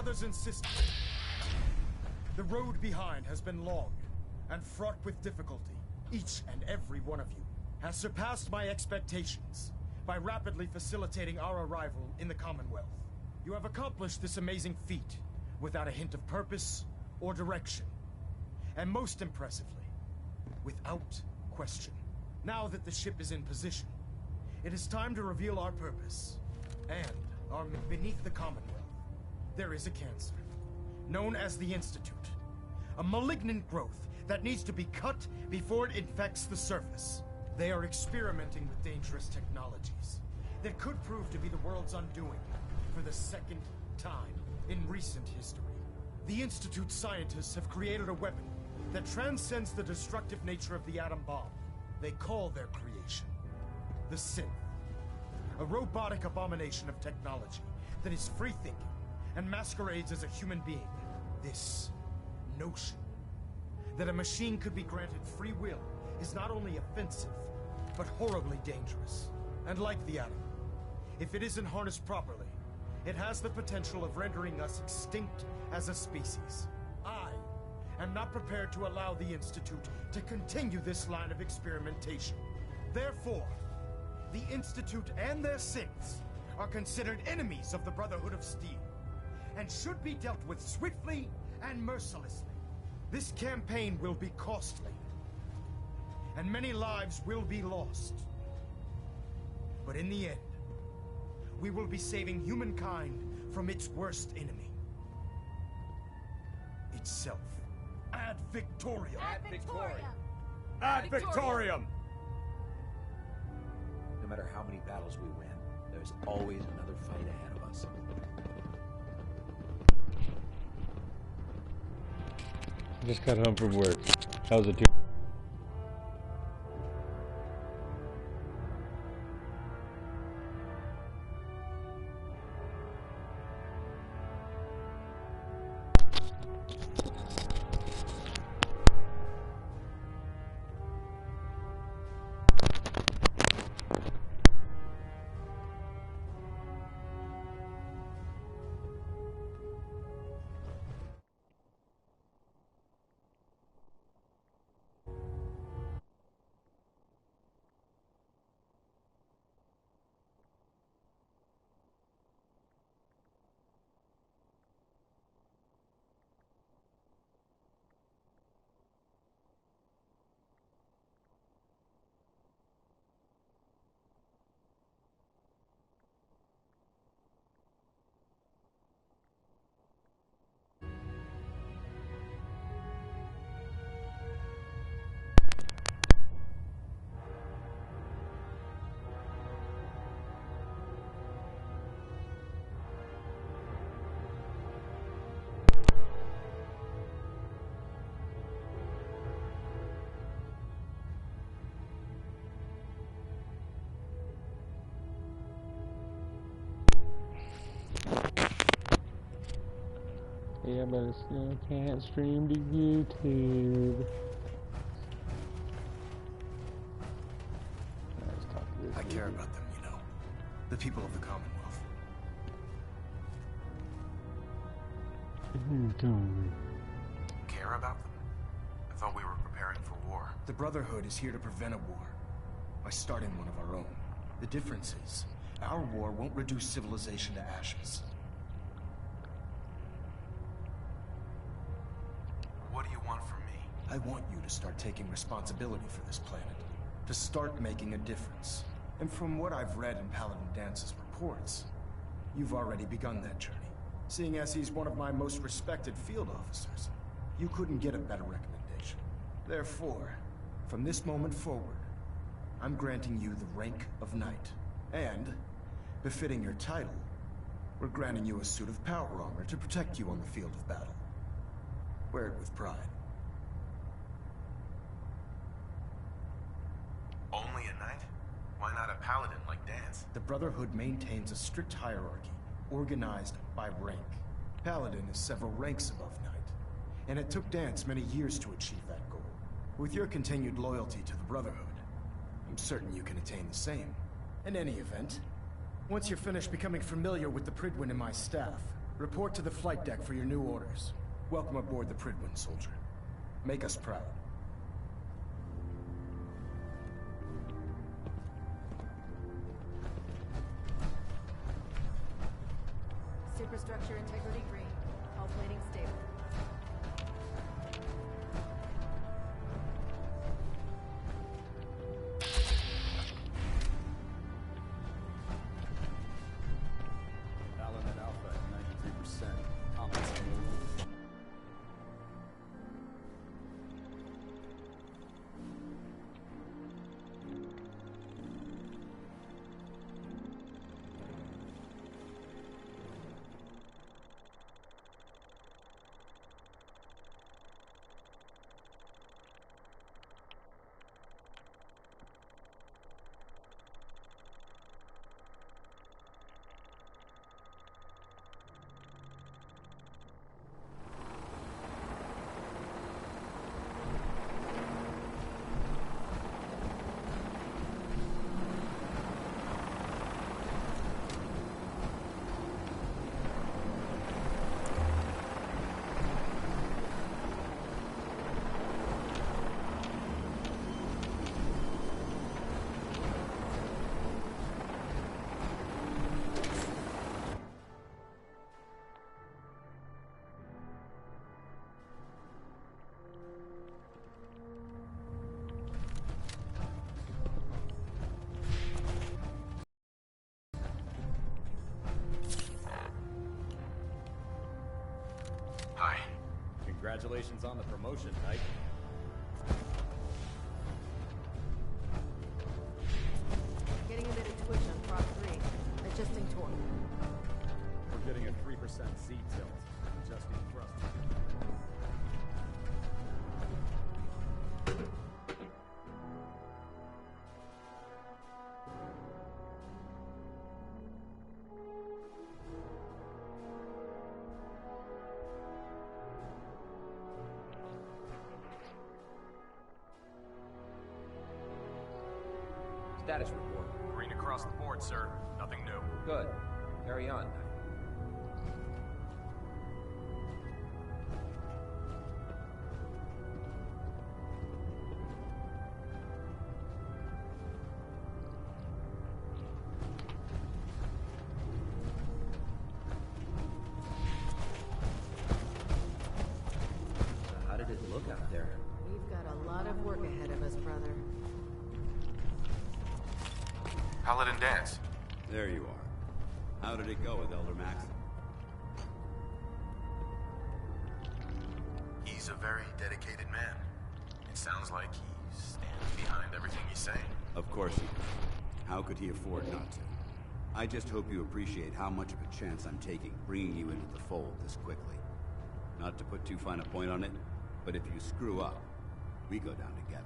Brothers and sisters, the road behind has been long and fraught with difficulty. Each and every one of you has surpassed my expectations by rapidly facilitating our arrival in the Commonwealth. You have accomplished this amazing feat without a hint of purpose or direction. And most impressively, without question. Now that the ship is in position, it is time to reveal our purpose. And beneath the Commonwealth, there is a cancer, known as the Institute. A malignant growth that needs to be cut before it infects the surface. They are experimenting with dangerous technologies that could prove to be the world's undoing for the second time in recent history. The Institute's scientists have created a weapon that transcends the destructive nature of the atom bomb. They call their creation the Synth, a robotic abomination of technology that is free-thinking and masquerades as a human being. This notion that a machine could be granted free will is not only offensive, but horribly dangerous. And like the atom, if it isn't harnessed properly, it has the potential of rendering us extinct as a species. I am not prepared to allow the Institute to continue this line of experimentation. Therefore, the Institute and their synths are considered enemies of the Brotherhood of Steel, and should be dealt with swiftly and mercilessly. This campaign will be costly, and many lives will be lost. But in the end, we will be saving humankind from its worst enemy. Itself. Ad Victoriam! Ad Victoriam! Ad Victoriam! No matter how many battles we win, there's always another fight ahead of us. Just got home from work. How was it? Yeah, but I still can't stream to YouTube. I care about them, you know. The people of the Commonwealth. Care about them? I thought we were preparing for war. The Brotherhood is here to prevent a war by starting one of our own. The difference is, our war won't reduce civilization to ashes. What do you want from me? I want you to start taking responsibility for this planet. To start making a difference. And from what I've read in Paladin Dance's reports, you've already begun that journey. Seeing as he's one of my most respected field officers, you couldn't get a better recommendation. Therefore, from this moment forward, I'm granting you the rank of Knight. And, befitting your title, we're granting you a suit of power armor to protect you on the field of battle. Wear it with pride. Only a knight? Why not a paladin like Dance? The Brotherhood maintains a strict hierarchy, organized by rank. Paladin is several ranks above Knight, and it took Dance many years to achieve that goal. With your continued loyalty to the Brotherhood, I'm certain you can attain the same. In any event, once you're finished becoming familiar with the Pridwin and my staff, Report to the flight deck for your new orders. Welcome aboard the Pridwin, soldier. Make us proud. Superstructure integrity green. Hull plating stable. Element Alpha at 93%. Comments? Hi. Congratulations on the promotion, Knight. Getting a bit of twitch on prop 3. Adjusting torque. We're getting a 3% Z tilt. Adjusting thrust. Status report. Green across the board, sir. Nothing new. Good. Carry on, Knight. So how did it look out there? We've got a lot of work ahead of us, brother. Paladin Dance. There you are. How did it go with Elder Max? He's a very dedicated man. It sounds like he stands behind everything he's saying. Of course he did. How could he afford not to? I just hope you appreciate how much of a chance I'm taking bringing you into the fold this quickly. Not to put too fine a point on it, but if you screw up, we go down together.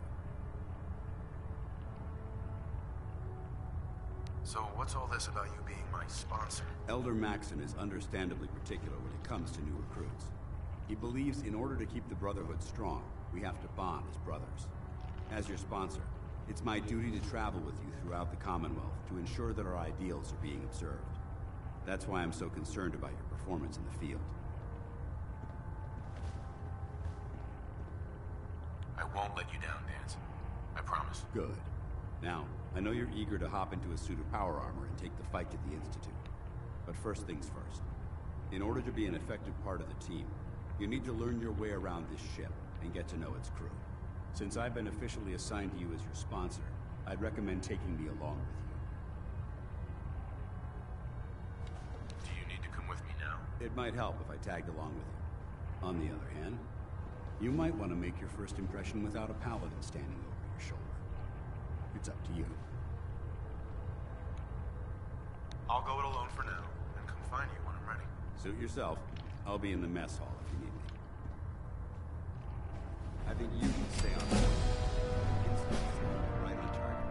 So what's all this about you being my sponsor? Elder Maxon is understandably particular when it comes to new recruits. He believes in order to keep the Brotherhood strong, we have to bond as brothers. As your sponsor, it's my duty to travel with you throughout the Commonwealth to ensure that our ideals are being observed. That's why I'm so concerned about your performance in the field. I won't let you down, Dance. I promise. Good. Now, I know you're eager to hop into a suit of power armor and take the fight to the Institute. But first things first. In order to be an effective part of the team, you need to learn your way around this ship and get to know its crew. Since I've been officially assigned to you as your sponsor, I'd recommend taking me along with you. Do you need to come with me now? It might help if I tagged along with you. On the other hand, you might want to make your first impression without a paladin standing over your shoulder. It's up to you. I'll go it alone for now, and come find you when I'm ready. Suit yourself. I'll be in the mess hall if you need me. I think you can stay on the right on target.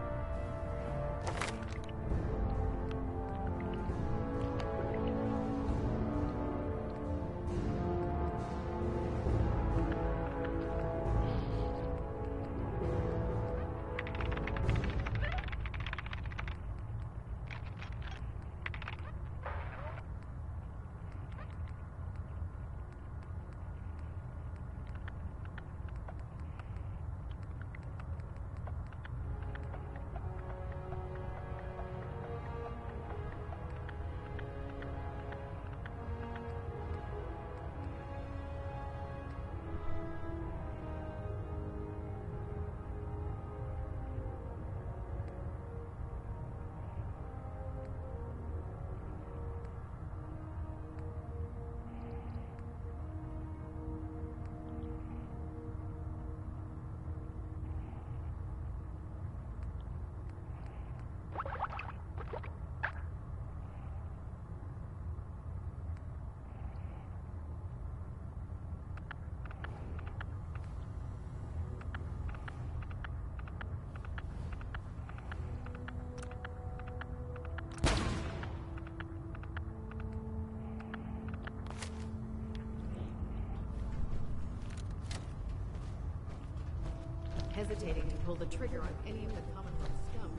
hesitating to pull the trigger on any of the Commonwealth scum.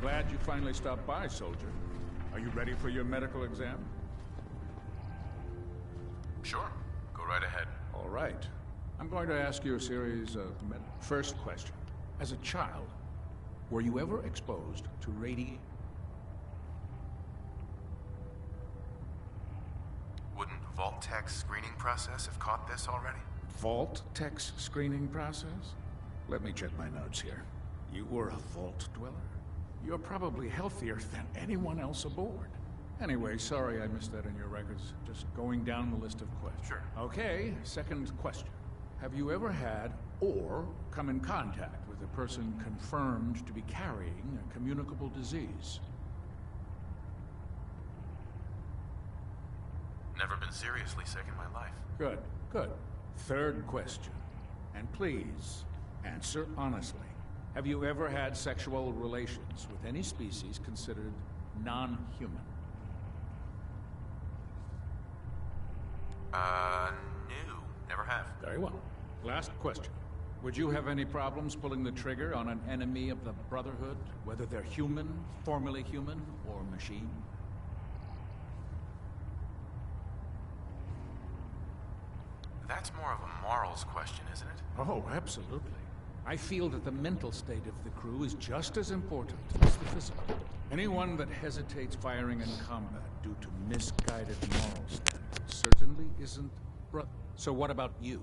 Glad you finally stopped by, soldier. Are you ready for your medical exam? Sure. Go right ahead. All right. I'm going to ask you a series of... First question. As a child, were you ever exposed to radiation? Wouldn't Vault Tech's screening process have caught this already? Vault Tech's screening process? Let me check my notes here. You were a Vault dweller? You're probably healthier than anyone else aboard. Anyway, sorry I missed that in your records. Just going down the list of questions. Sure. Okay, second question. Have you ever had or come in contact with a person confirmed to be carrying a communicable disease? Never been seriously sick in my life. Good, good. Third question. And please, answer honestly. Have you ever had sexual relations with any species considered non-human? No. Never have. Very well. Last question. Would you have any problems pulling the trigger on an enemy of the Brotherhood, whether they're human, formerly human, or machine? That's more of a morals question, isn't it? Oh, absolutely. I feel that the mental state of the crew is just as important as the physical. Anyone that hesitates firing in combat due to misguided moral standards certainly isn't So what about you?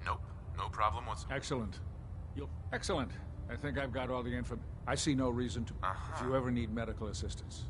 Nope. No problem whatsoever. Excellent. Excellent. I think I've got all the info. I see no reason to... If you ever need medical assistance.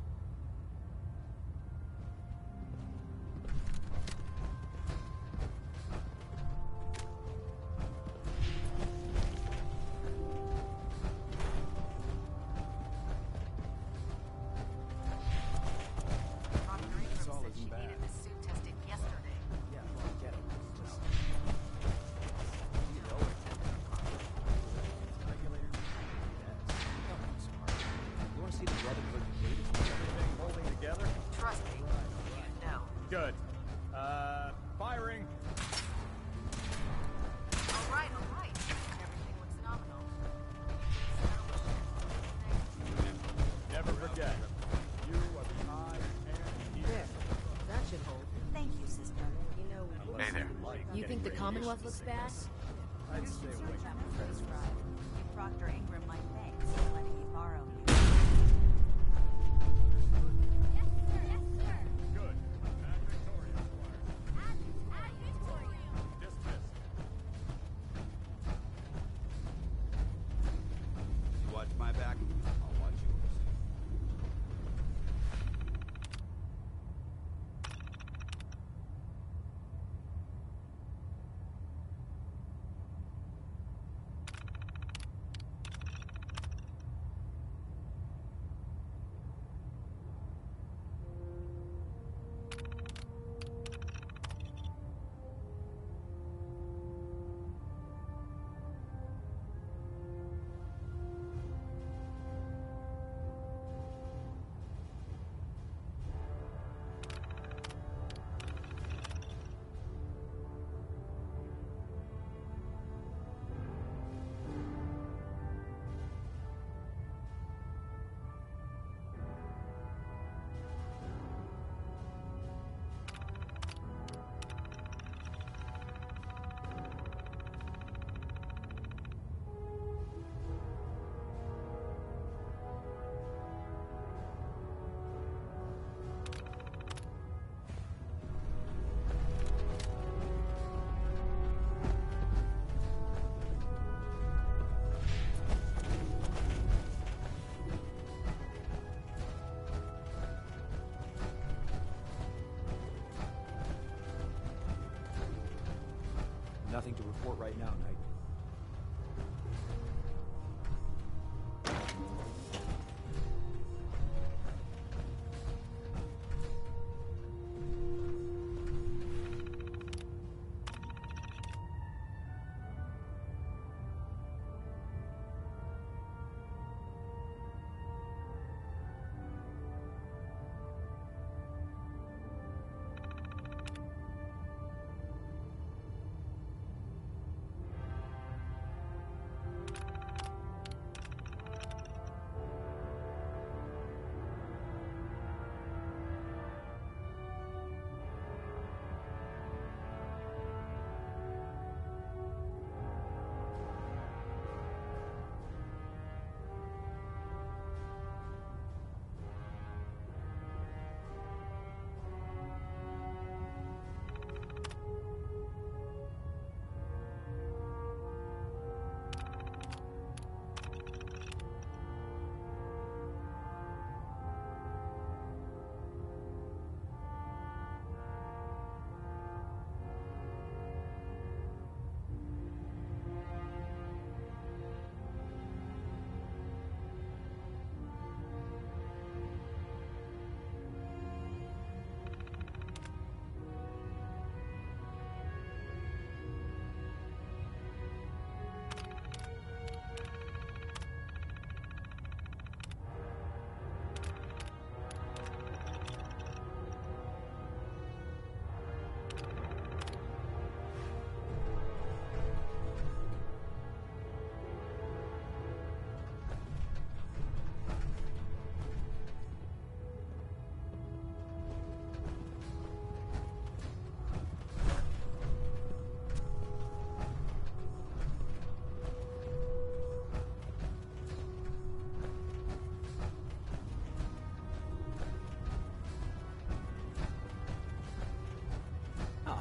Good. Firing. All right. Everything looks nominal. Never forget. You are the eye and ear. There. That should hold. Thank you, sister. You know, Hey there. you think the Commonwealth looks bad? I'd stay away from Proctor Ingram my thanks for letting me borrow you. Good. And victorious, Squire. Dismissed. You watch my back, I'll watch yours. Nothing to report right now, Knight.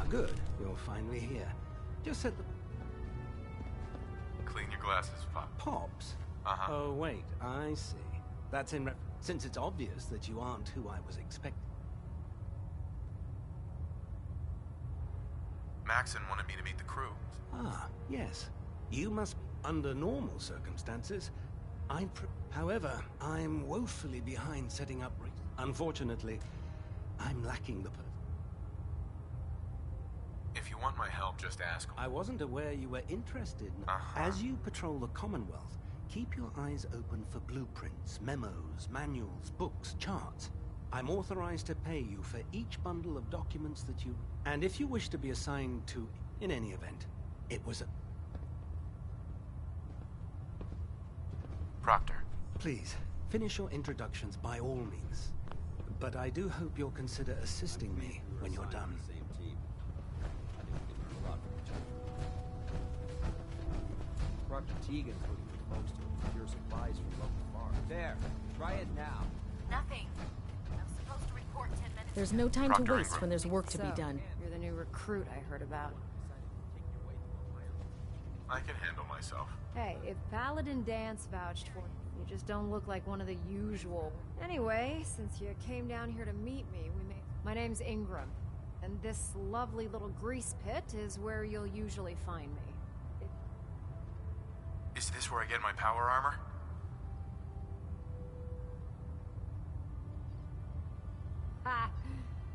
good. You're finally here. Just said the Clean your glasses, Pop. Pops? Uh-huh. Oh, wait, I see. That's in since it's obvious that you aren't who I was expecting. Maxon wanted me to meet the crew. Ah, yes. You must, under normal circumstances, however, I'm woefully behind setting up Unfortunately, I'm lacking the If you want my help, just ask. I wasn't aware you were interested. As you patrol the Commonwealth, keep your eyes open for blueprints, memos, manuals, books, charts. I'm authorized to pay you for each bundle of documents that you... And if you wish to be assigned to... In any event, it was a... Proctor. Please, finish your introductions by all means. But I do hope you'll consider assisting me when you're done. Proctor Tegan's looking for folks to procure supplies from local farms. There, try it now. Nothing. I'm supposed to report 10 minutes. There's no time to Proctor waste Ingram. when there's work to be So, done. You're the new recruit I heard about. I can handle myself. Hey, if Paladin Dance vouched for you, you just don't look like one of the usual. Anyway, since you came down here to meet me, my name's Ingram, and this lovely little grease pit is where you'll usually find me. Is this where I get my power armor? Ha!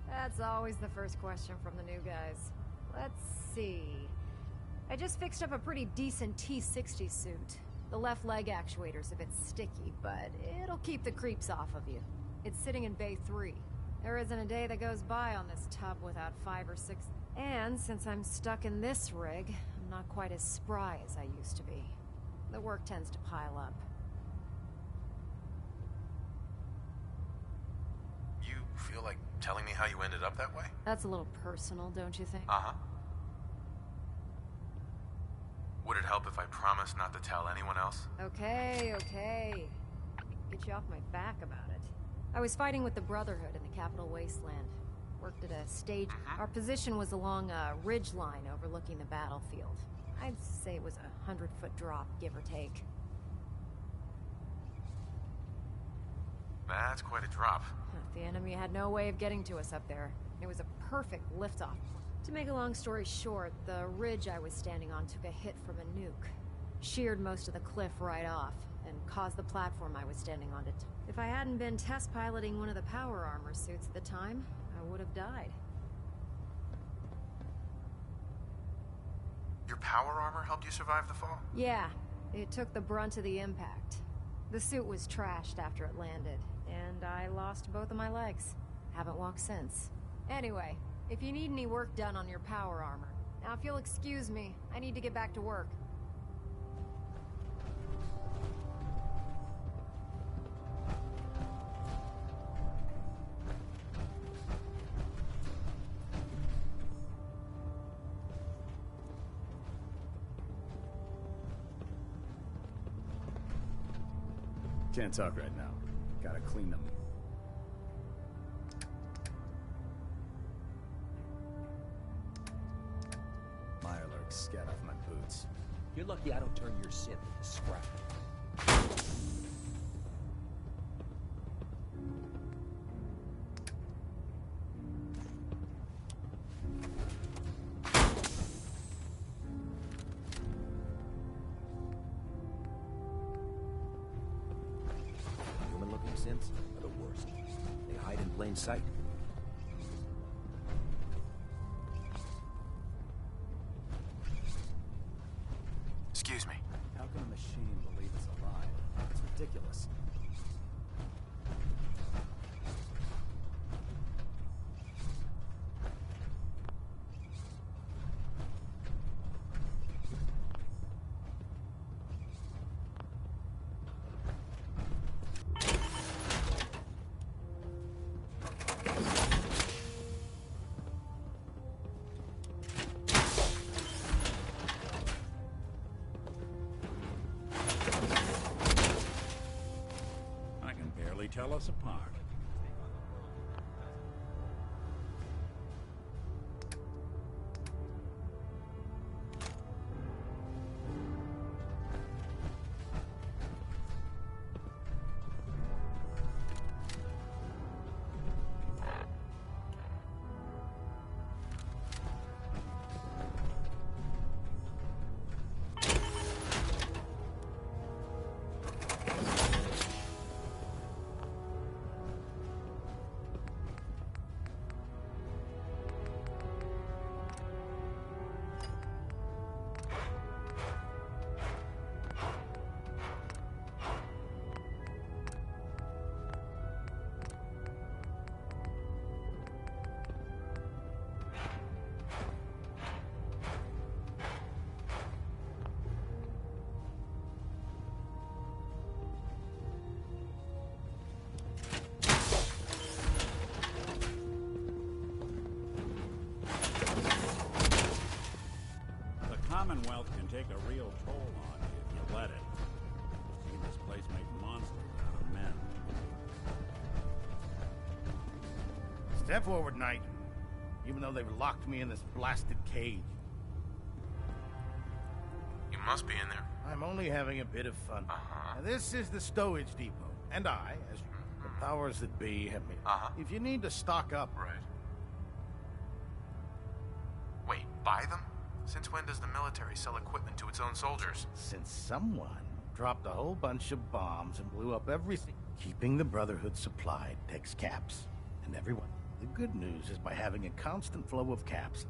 That's always the first question from the new guys. Let's see. I just fixed up a pretty decent T-60 suit. The left leg actuator's a bit sticky, but it'll keep the creeps off of you. It's sitting in Bay 3. There isn't a day that goes by on this tub without 5 or 6... And since I'm stuck in this rig, I'm not quite as spry as I used to be. The work tends to pile up. You feel like telling me how you ended up that way? That's a little personal, don't you think? Uh-huh. Would it help if I promised not to tell anyone else? Okay. Get you off my back about it. I was fighting with the Brotherhood in the Capital Wasteland. Worked at a stage. Our position was along a ridge line overlooking the battlefield. I'd say it was a 100-foot drop, give or take. That's quite a drop. The enemy had no way of getting to us up there. It was a perfect liftoff. To make a long story short, the ridge I was standing on took a hit from a nuke. Sheared most of the cliff right off, and caused the platform I was standing on to... If I hadn't been test piloting one of the power armor suits at the time, I would have died. Your power armor helped you survive the fall? Yeah, it took the brunt of the impact. The suit was trashed after it landed, and I lost both of my legs. Haven't walked since. Anyway, if you need any work done on your power armor, now if you'll excuse me, I need to get back to work. Can't talk right now. Gotta clean them. Mirelurk scat off my boots. You're lucky I don't turn your synth into scrap. Human-looking synths are the worst. They hide in plain sight. Excuse me. How can a machine believe it's alive? It's ridiculous. I can barely tell us apart. Commonwealth can take a real toll on you if you let it. I've seen this place make monsters out of men. Step forward, Knight. Even though they've locked me in this blasted cage. You must be in there. I'm only having a bit of fun. Now, this is the stowage depot, and I, as the powers that be, have me. If you need to stock up... Right. Wait, buy them? Since when does the military sell equipment to its own soldiers? Since someone dropped a whole bunch of bombs and blew up everything. Keeping the Brotherhood supplied takes caps, and everyone. The good news is by having a constant flow of caps.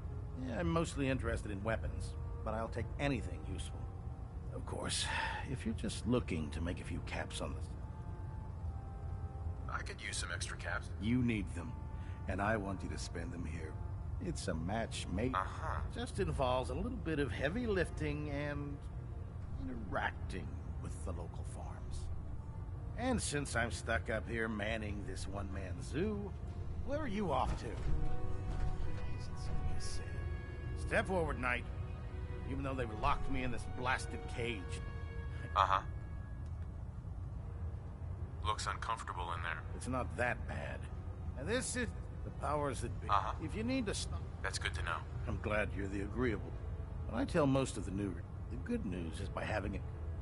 Yeah, I'm mostly interested in weapons, but I'll take anything useful. Of course, if you're just looking to make a few caps on this. I could use some extra caps. You need them, and I want you to spend them here. It's a match made. Just involves a little bit of heavy lifting and interacting with the local farms. And since I'm stuck up here manning this one-man zoo, where are you off to? Step forward, Knight. Even though they've locked me in this blasted cage. Looks uncomfortable in there. It's not that bad. And this is the powers that be. If you need to stop... That's good to know. I'm glad you're the agreeable. But I tell most of the new... The good news is by having it...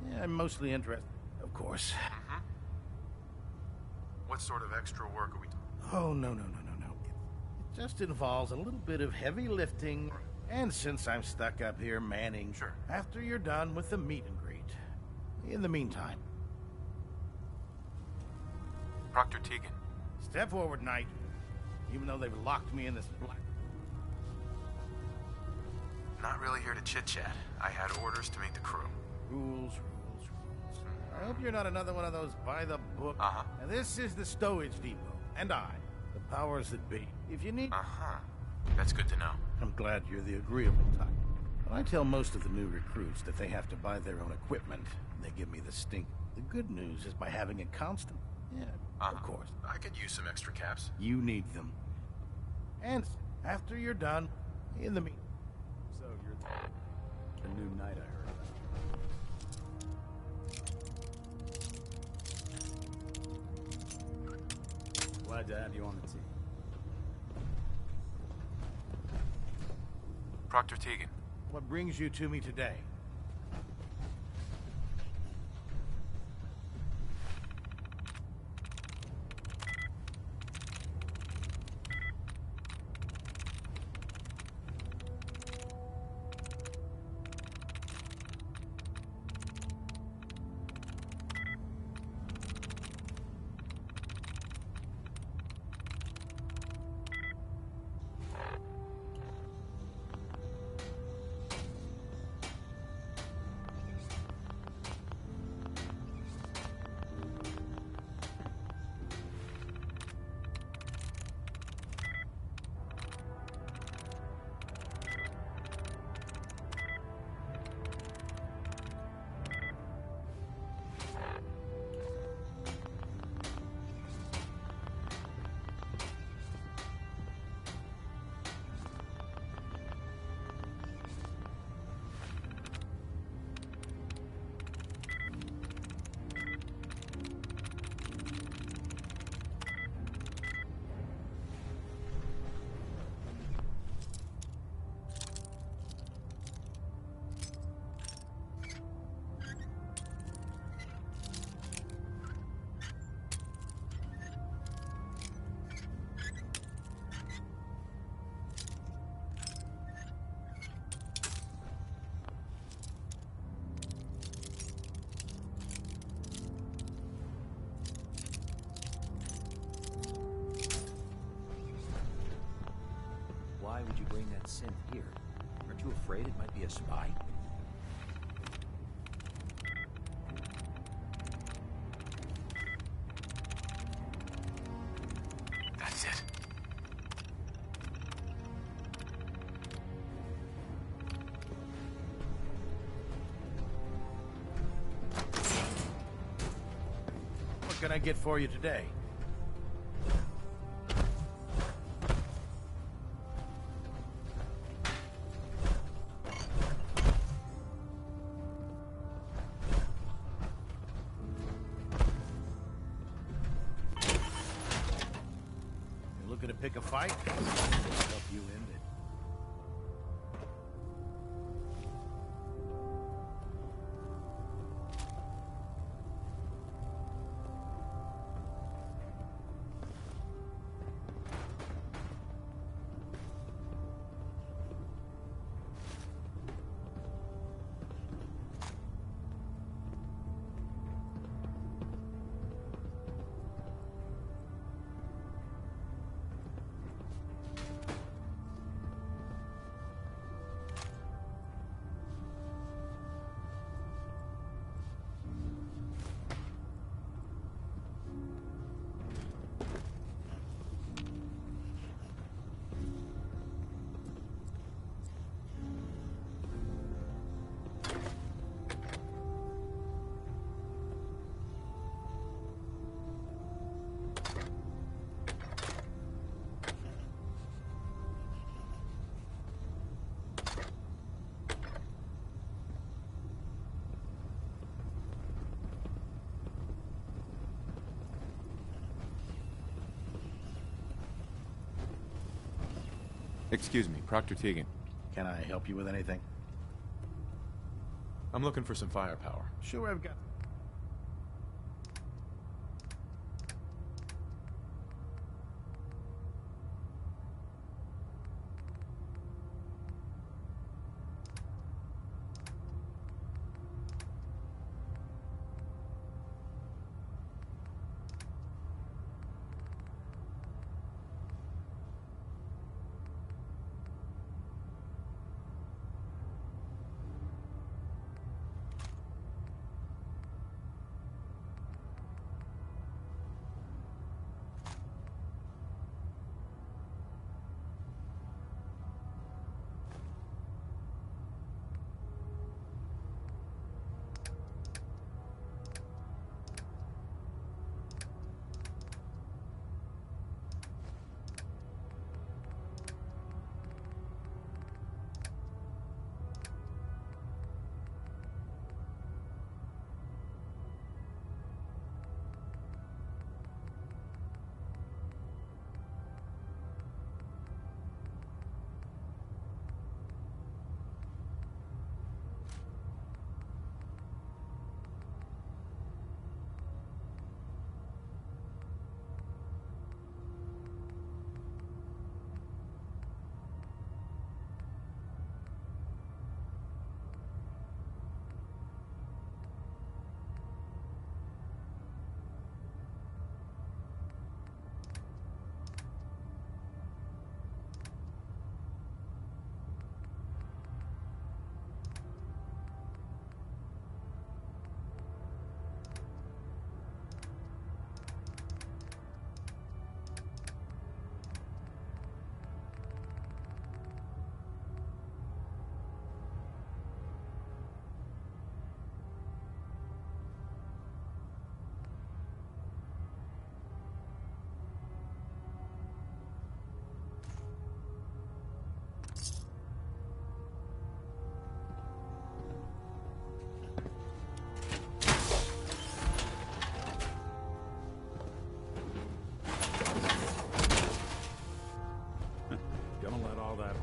Yeah, I'm mostly interested. Of course. What sort of extra work are we... Oh, no. It just involves a little bit of heavy lifting. And since I'm stuck up here manning... Sure. After you're done with the meet and greet. In the meantime... Proctor Tegan. Step forward, Knight. Even though they've locked me in this black... Not really here to chit-chat. I had orders to meet the crew. Rules. I hope you're not another one of those by-the-book... Now, this is the stowage depot. And I, the powers that be. If you need... That's good to know. I'm glad you're the agreeable type. But I tell most of the new recruits that they have to buy their own equipment. They give me the stink. The good news is by having a constant... Yeah, of course. I could use some extra caps. You need them. And after you're done, in the meet... So you're the new knight I heard about. Glad to have you on the team. Proctor Tegan. What brings you to me today? Why would you bring that synth here? Aren't you afraid it might be a spy? That's it. What can I get for you today? pick a fight? I'll help you end it. Excuse me, Proctor Teagan. Can I help you with anything? I'm looking for some firepower. Sure, I've got...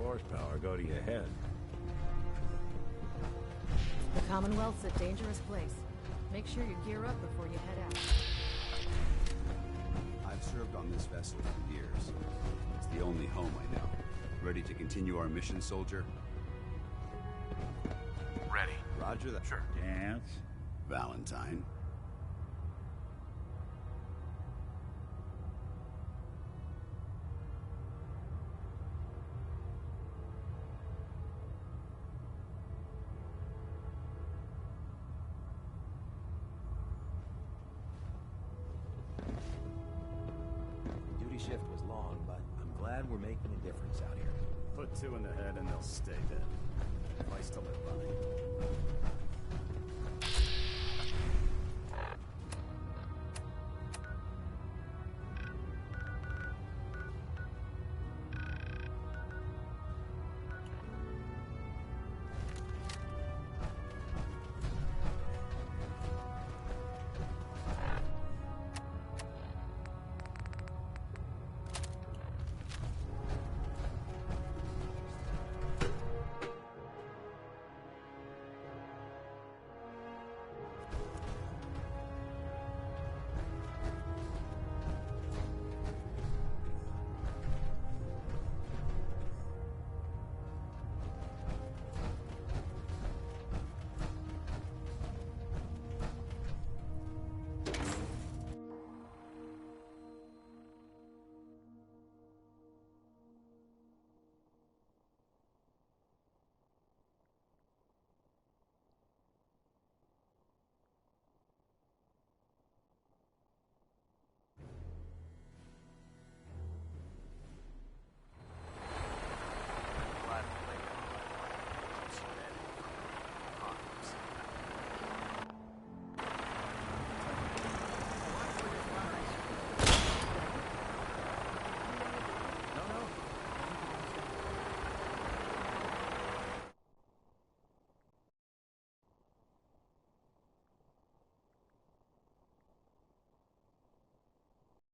Horsepower go to your head. The Commonwealth's a dangerous place. Make sure you gear up before you head out. I've served on this vessel for years. It's the only home I know. Ready to continue our mission, soldier? Ready. Roger that. Sure. Dance. Valentine. Shift was long, but I'm glad we're making a difference out here. Put two in the head and they'll stay dead. Place to live by.